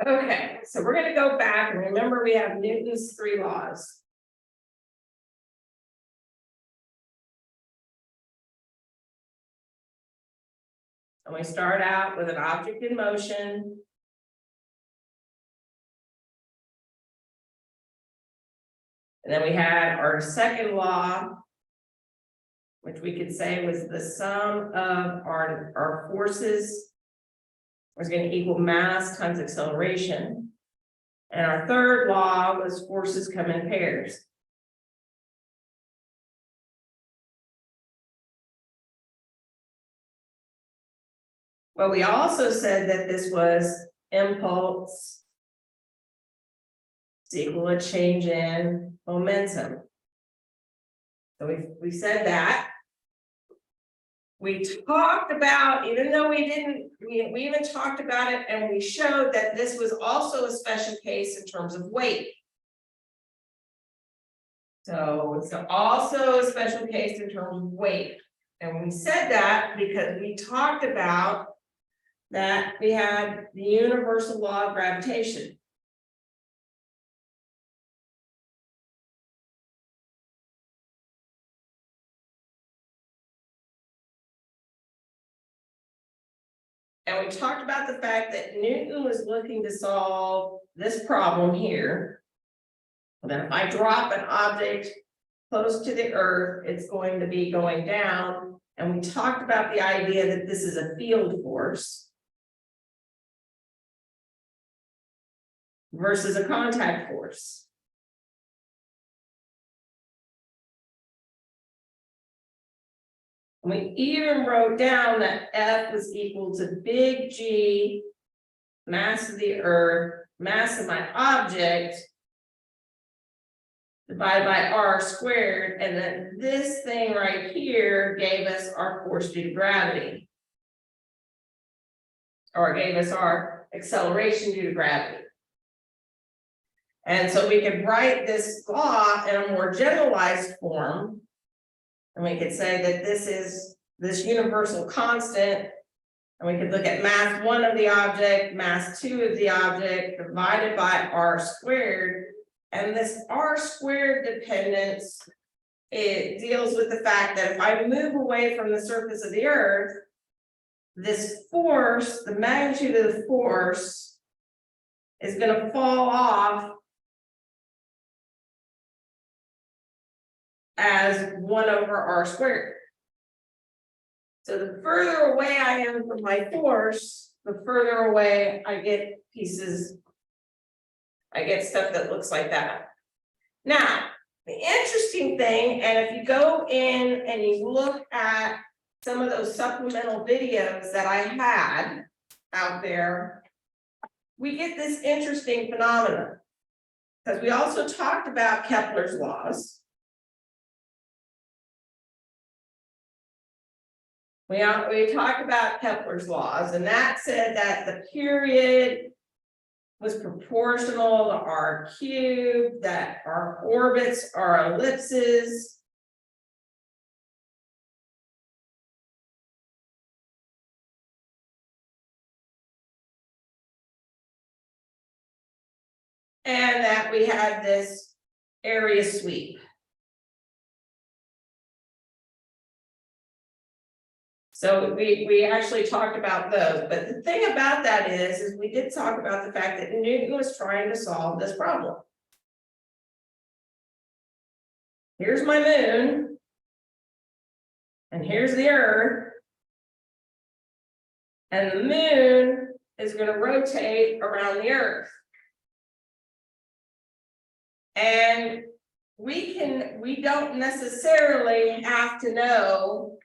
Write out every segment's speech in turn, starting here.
Okay, so we're gonna go back and remember we have Newton's 3 laws. And we start out with an object in motion. And then we had our second law, which we could say was the sum of our forces was going to equal mass times acceleration. And our third law was forces come in pairs. But we also said that this was impulse is equal to change in momentum. So we said that. We talked about, even though we didn't, we even talked about it and we showed that this was also a special case in terms of weight. So it's also a special case in terms of weight. And we said that because we talked about that we had the universal law of gravitation. And we talked about the fact that Newton was looking to solve this problem here. That if I drop an object close to the earth, it's going to be going down. And we talked about the idea that this is a field force versus a contact force. And we even wrote down that F was equal to big G, mass of the earth, mass of my object, divided by r squared, and then this thing right here gave us our force due to gravity. Or gave us our acceleration due to gravity. And so we could write this law in a more generalized form. And we could say that this is this universal constant. And we could look at mass 1 of the object, mass 2 of the object, divided by r squared. And this r squared dependence, it deals with the fact that if I move away from the surface of the earth, this force, the magnitude of the force, is going to fall off as 1 over r squared. So the further away I am from my force, the further away I get pieces, I get stuff that looks like that. Now, the interesting thing, and if you go in and you look at some of those supplemental videos that I had out there, we get this interesting phenomenon. Because we also talked about Kepler's laws. We talked about Kepler's laws, and that said that the period was proportional to r cubed, that our orbits are ellipses. And that we had this area sweep. So we actually talked about those, but the thing about that is we did talk about the fact that Newton was trying to solve this problem. Here's my moon, and here's the earth, and the moon is going to rotate around the earth. And we don't necessarily have to know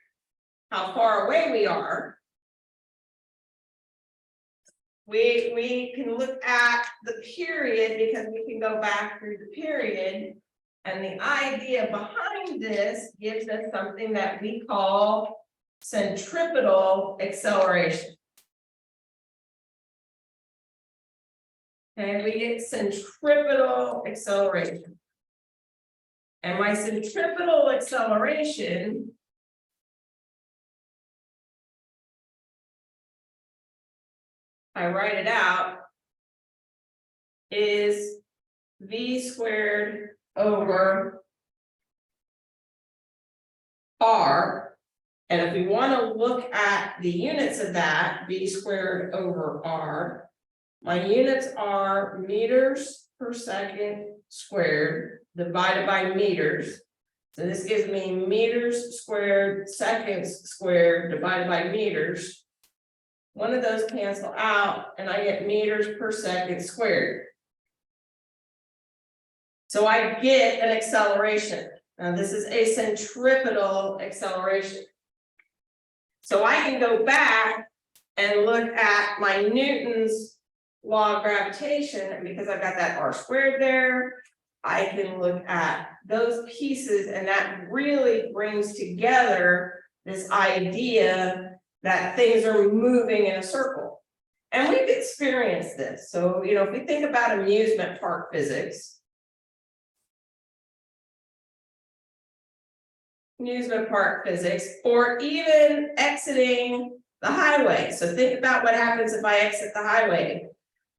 how far away we are. We can look at the period because we can go back through the period. And the idea behind this gives us something that we call centripetal acceleration. Okay, we get centripetal acceleration. And my centripetal acceleration I write it out, is v squared over r. And if we want to look at the units of that, v squared over r, my units are meters per second squared divided by meters. So this gives me meters squared, seconds squared divided by meters. One of those cancel out and I get meters per second squared. So I get an acceleration. Now this is a centripetal acceleration. So I can go back and look at my Newton's law of gravitation, and because I've got that r squared there, I can look at those pieces, and that really brings together this idea that things are moving in a circle. And we've experienced this. So, if we think about amusement park physics, or even exiting the highway. So think about what happens if I exit the highway.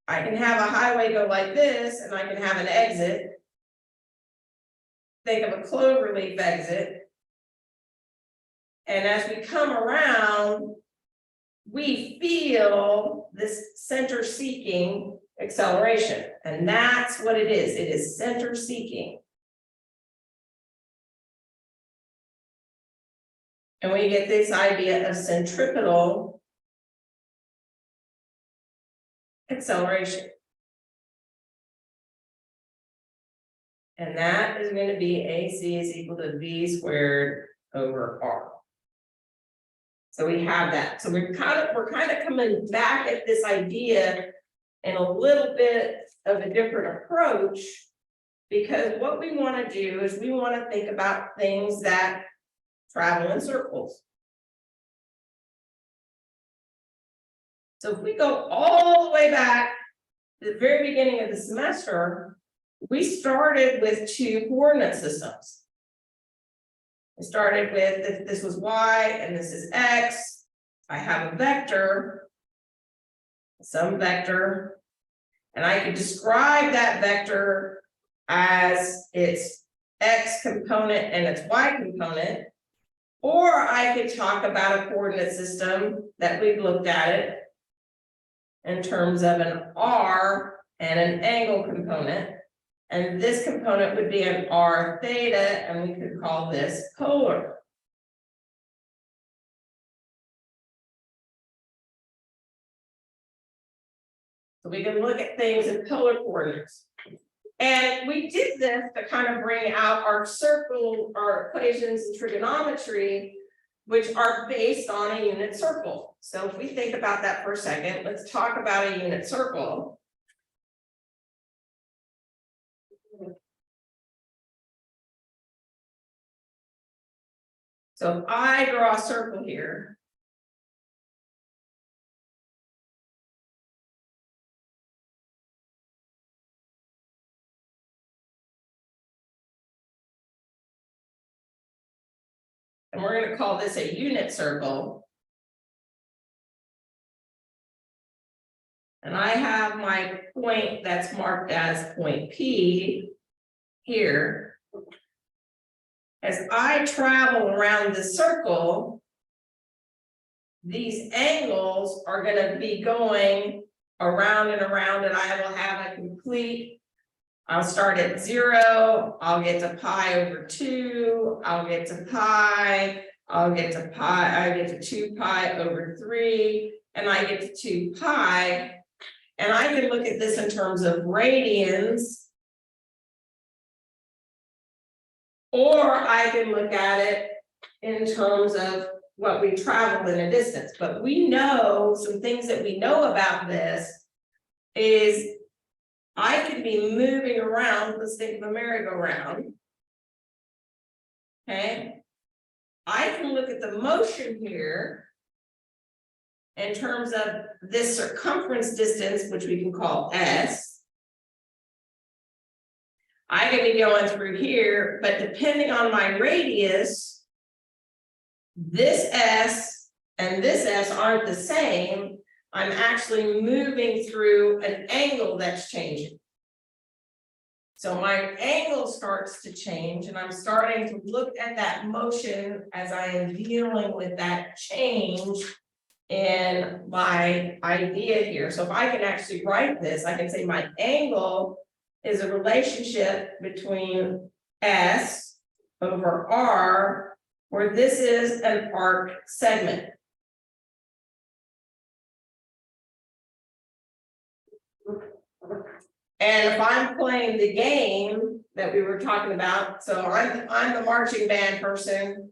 I can have a highway go like this, and I can have an exit. Think of a cloverleaf exit. And as we come around, we feel this center seeking acceleration. And that's what it is. It is center seeking. And we get this idea of centripetal acceleration. And that is going to be AC is equal to V squared over R. So we have that. So we're kind of coming back at this idea in a little bit of a different approach, because what we want to do is we want to think about things that travel in circles. So if we go all the way back to the very beginning of the semester, we started with two coordinate systems. We started with, if this was y and this is x, I have a vector, some vector, and I could describe that vector as its x component and its y component. Or I could talk about a coordinate system that we've looked at it in terms of an r and an angle component. And this component would be an r theta, and we could call this polar. So we can look at things in polar coordinates. And we did this to kind of bring out our equations in trigonometry, which are based on a unit circle. So if we think about that for a second, let's talk about a unit circle. So if I draw a circle here, and we're going to call this a unit circle. And I have my point that's marked as point P here. As I travel around the circle, these angles are going to be going around and around, and I will have a complete, I'll start at 0, I'll get to pi over 2, I'll get to pi, I'll get to pi, I get to 2 pi over 3, and I get to 2 pi. And I can look at this in terms of radians, or I can look at it in terms of what we travel in a distance. But we know some things that we know about this is I could be moving around. Let's think of a merry-go-round. Okay. I can look at the motion here in terms of this circumference distance, which we can call S. I can be going through here, but depending on my radius, this S and this S aren't the same. I'm actually moving through an angle that's changing. So my angle starts to change, and I'm starting to look at that motion as I am dealing with that change in my idea here. So if I can actually write this, I can say my angle is a relationship between S over R, where this is an arc segment. And if I'm playing the game that we were talking about, so I'm the marching band person,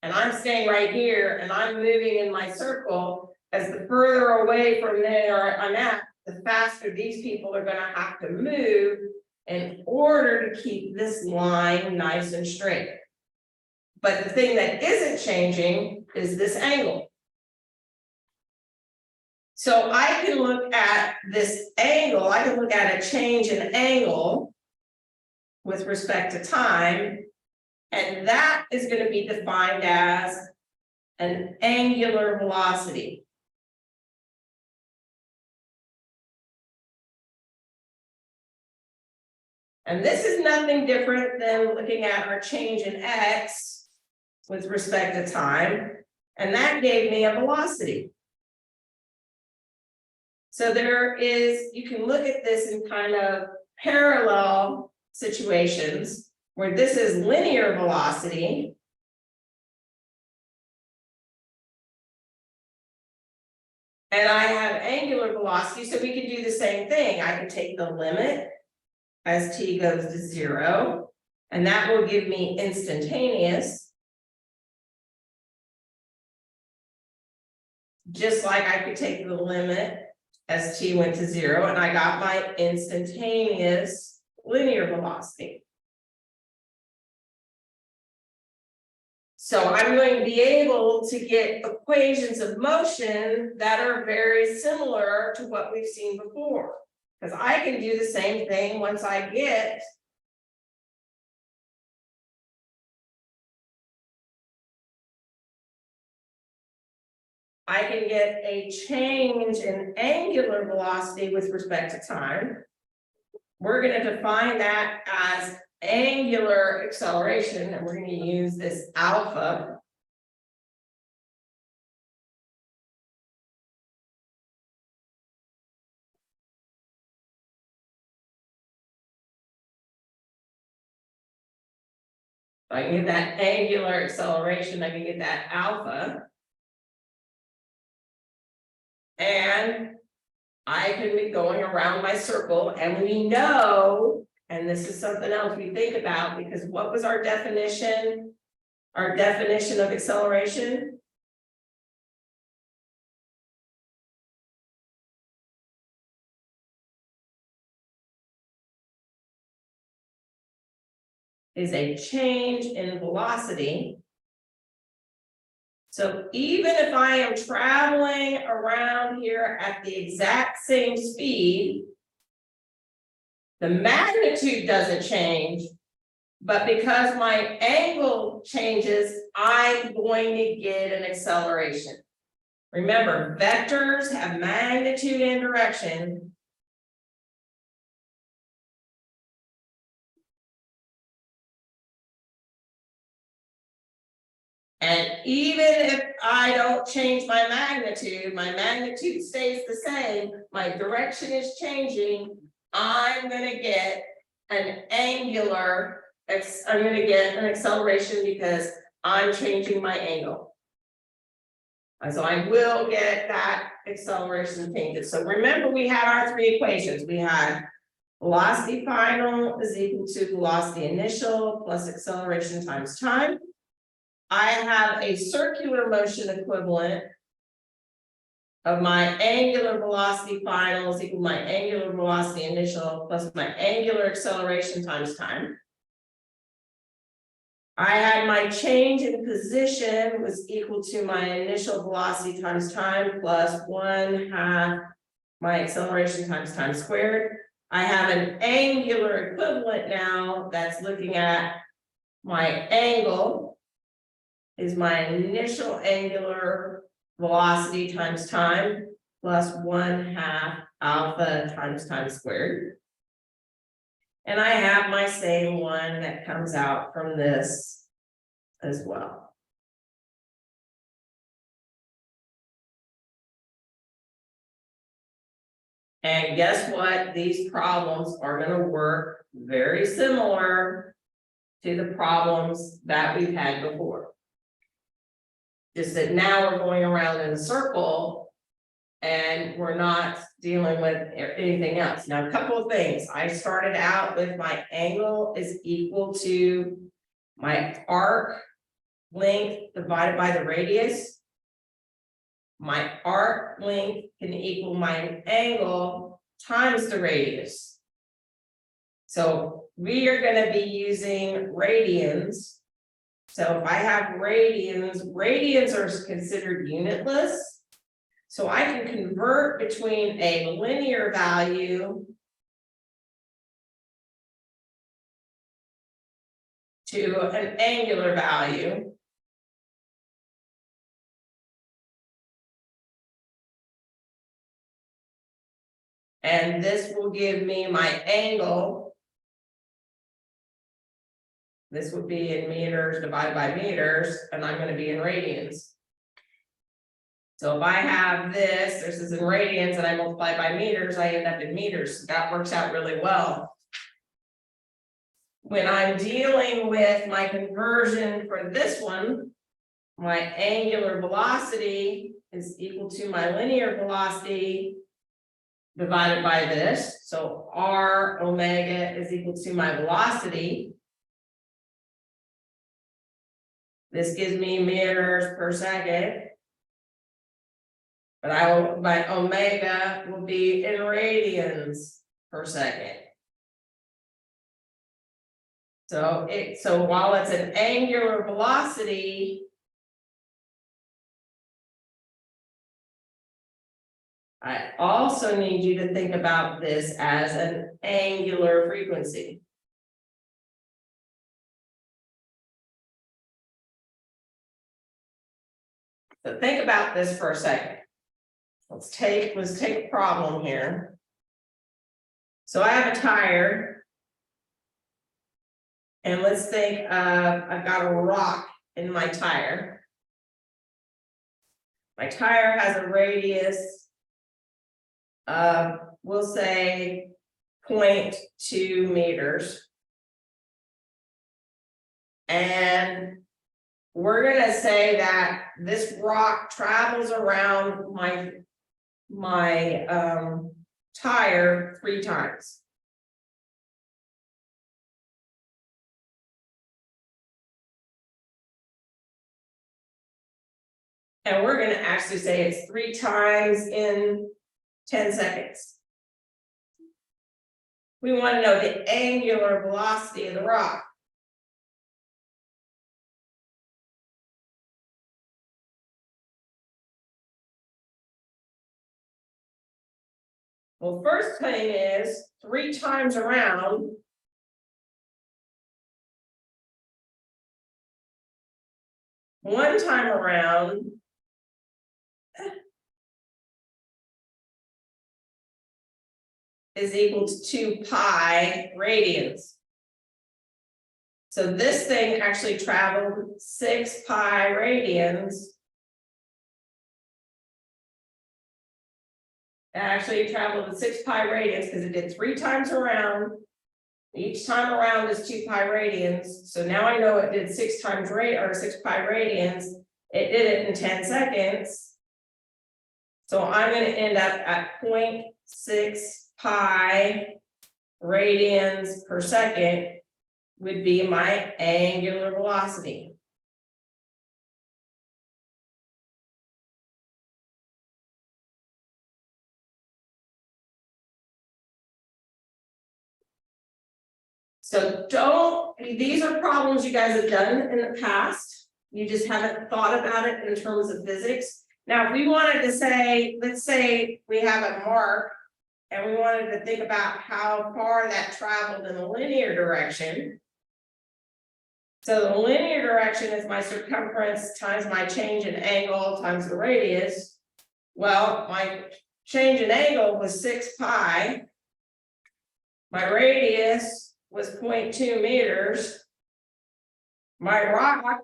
and I'm staying right here, and I'm moving in my circle. As the further away from there I'm at, the faster these people are going to have to move in order to keep this line nice and straight. But the thing that isn't changing is this angle. So I can look at this angle, I can look at a change in angle with respect to time, and that is going to be defined as an angular velocity. And this is nothing different than looking at our change in x with respect to time, and that gave me a velocity. So you can look at this in kind of parallel situations where this is linear velocity. And I have angular velocity, so we can do the same thing. I can take the limit as t goes to 0, and that will give me instantaneous. Just like I could take the limit as t went to 0, and I got my instantaneous linear velocity. So I'm going to be able to get equations of motion that are very similar to what we've seen before, because I can do the same thing once I get a change in angular velocity with respect to time. We're going to define that as angular acceleration, and we're going to use this alpha. I can get that angular acceleration, I can get that alpha. And I can be going around my circle, and we know, and this is something else we think about, because what was our definition? Our definition of acceleration? Is a change in velocity. So even if I am traveling around here at the exact same speed, the magnitude doesn't change, but because my angle changes, I'm going to get an acceleration. Remember, vectors have magnitude and direction. And even if I don't change my magnitude stays the same, my direction is changing, I'm going to get an angular, I'm going to get an acceleration because I'm changing my angle. And so I will get that acceleration changes. So remember, we had our three equations. We had velocity final is equal to velocity initial plus acceleration times time. I have a circular motion equivalent of my angular velocity final is equal to my angular velocity initial plus my angular acceleration times time. I had my change in position was equal to my initial velocity times time plus 1/2 my acceleration times time squared. I have an angular equivalent now that's looking at my angle is my initial angular velocity times time plus 1/2 alpha times time squared. And I have my same one that comes out from this as well. And guess what? These problems are going to work very similar to the problems that we've had before. Just that now we're going around in a circle and we're not dealing with anything else. Now, a couple of things. I started out with my angle is equal to my arc length divided by the radius. My arc length can equal my angle times the radius. So we are going to be using radians. So if I have radians are considered unitless. So I can convert between a linear value to an angular value. And this will give me my angle. This would be in meters divided by meters, and I'm going to be in radians. So if I have this is in radians and I multiply by meters, I end up in meters. That works out really well. When I'm dealing with my conversion for this one, my angular velocity is equal to my linear velocity divided by this. So R omega is equal to my velocity. This gives me meters per second. But my omega will be in radians per second. So while it's an angular velocity, I also need you to think about this as an angular frequency. So think about this for a second. Let's take a problem here. So I have a tire, and let's think I've got a rock in my tire. My tire has a radius of, we'll say, 0.2 meters. And we're going to say that this rock travels around my tire 3 times. And we're going to actually say it's 3 times in 10 seconds. We want to know the angular velocity of the rock. Well, first thing is 3 times around. One time around is equal to 2 pi radians. So this thing actually traveled 6 pi radians. It actually traveled 6 pi radians because it did 3 times around. Each time around is 2 pi radians. So now I know it did 6 pi radians. It did it in 10 seconds. So I'm going to end up at 0.6 pi radians per second would be my angular velocity. So these are problems you guys have done in the past. You just haven't thought about it in terms of physics. Now, if we wanted to say, let's say we have a mark and we wanted to think about how far that traveled in the linear direction. So the linear direction is my circumference times my change in angle times the radius. Well, my change in angle was 6 pi. My radius was 0.2 meters, my rock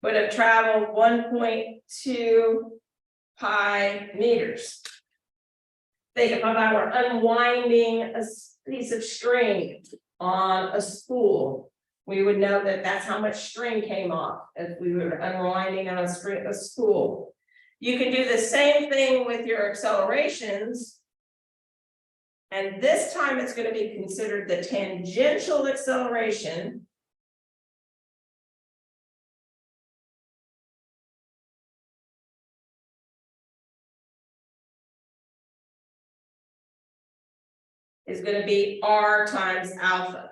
would have traveled 1.2 pi meters. Think if I were unwinding a piece of string on a spool, we would know that that's how much string came off if we were unwinding on a spool. You can do the same thing with your accelerations. And this time it's going to be considered the tangential acceleration. Is going to be r times alpha.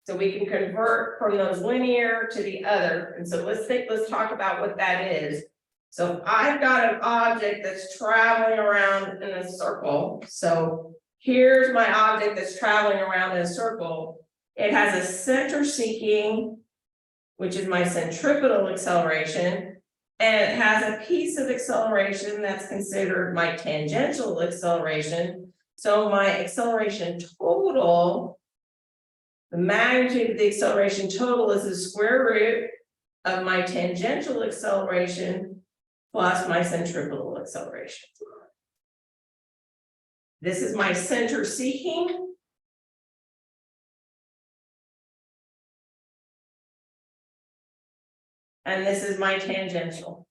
So we can convert from those linear to the other. And so let's talk about what that is. So I've got an object that's traveling around in a circle. So here's my object that's traveling around in a circle. It has a center seeking, which is my centripetal acceleration, and it has a piece of acceleration that's considered my tangential acceleration. So my acceleration total, the magnitude of the acceleration total is the square root of my tangential acceleration plus my centripetal acceleration. This is my center seeking. And this is my tangential.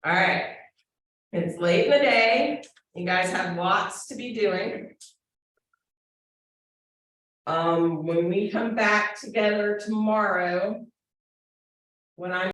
All right, it's late in the day. You guys have lots to be doing. When we come back together tomorrow, when I'm